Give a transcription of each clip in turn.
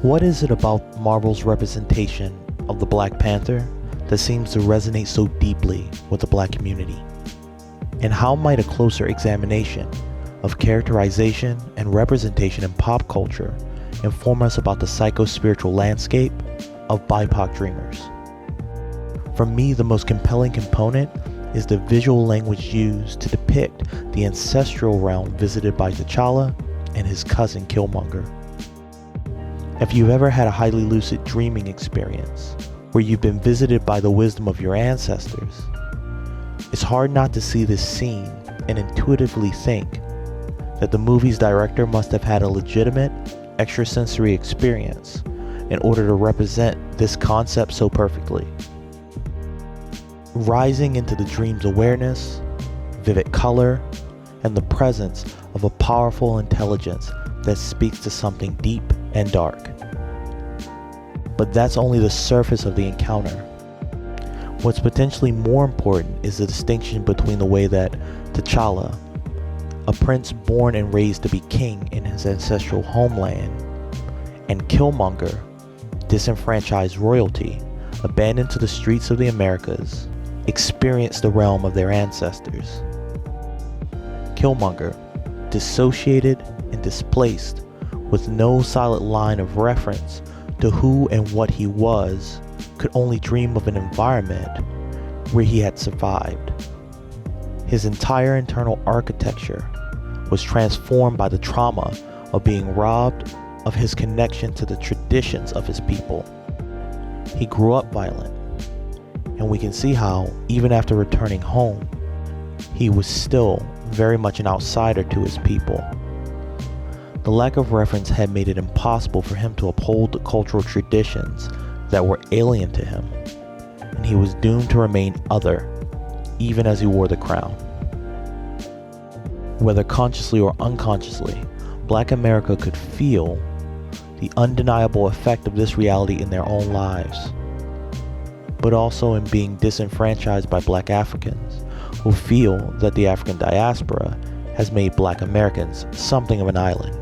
What is it about Marvel's representation of the Black Panther that seems to resonate so deeply with the Black community? And how might a closer examination of characterization and representation in pop culture inform us about the psychospiritual landscape of BIPOC dreamers? For me, the most compelling component is the visual language used to depict the ancestral realm visited by T'Challa and his cousin Killmonger. If you've ever had a highly lucid dreaming experience where you've been visited by the wisdom of your ancestors, it's hard not to see this scene and intuitively think that the movie's director must have had a legitimate extrasensory experience in order to represent this concept so perfectly. Rising into the dream's awareness, vivid color, and the presence of a powerful intelligence that speaks to something deep and dark. But that's only the surface of the encounter. What's potentially more important is the distinction between the way that T'Challa, a prince born and raised to be king in his ancestral homeland, and Killmonger, disenfranchised royalty, abandoned to the streets of the Americas, experienced the realm of their ancestors. Killmonger, dissociated and displaced, with no solid line of reference to who and what he was, could only dream of an environment where he had survived. His entire internal architecture was transformed by the trauma of being robbed of his connection to the traditions of his people. He grew up violent, and we can see how, even after returning home, he was still very much an outsider to his people. The lack of reference had made it impossible for him to uphold the cultural traditions that were alien to him, and he was doomed to remain other, even as he wore the crown. Whether consciously or unconsciously, Black America could feel the undeniable effect of this reality in their own lives, but also in being disenfranchised by Black Africans who feel that the African diaspora has made Black Americans something of an island.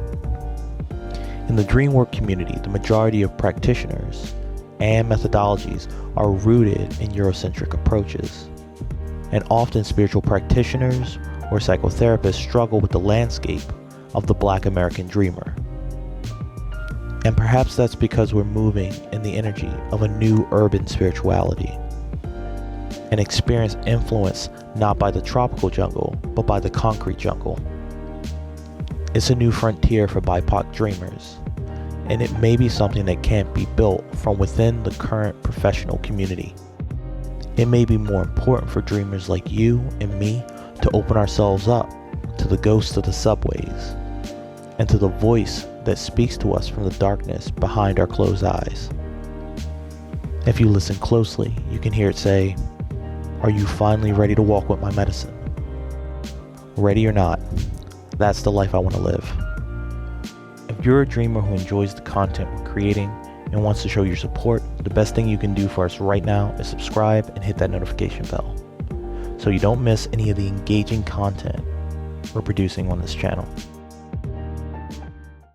In the dreamwork community, the majority of practitioners and methodologies are rooted in Eurocentric approaches, and often spiritual practitioners or psychotherapists struggle with the landscape of the Black American dreamer. And perhaps that's because we're moving in the energy of a new urban spirituality, an experience influenced not by the tropical jungle, but by the concrete jungle. It's a new frontier for BIPOC dreamers, and it may be something that can't be built from within the current professional community. It may be more important for dreamers like you and me to open ourselves up to the ghosts of the subways and to the voice that speaks to us from the darkness behind our closed eyes. If you listen closely, you can hear it say, "Are you finally ready to walk with my medicine?" Ready or not, that's the life I want to live. If you're a dreamer who enjoys the content we're creating and wants to show your support, the best thing you can do for us right now is subscribe and hit that notification bell so you don't miss any of the engaging content we're producing on this channel.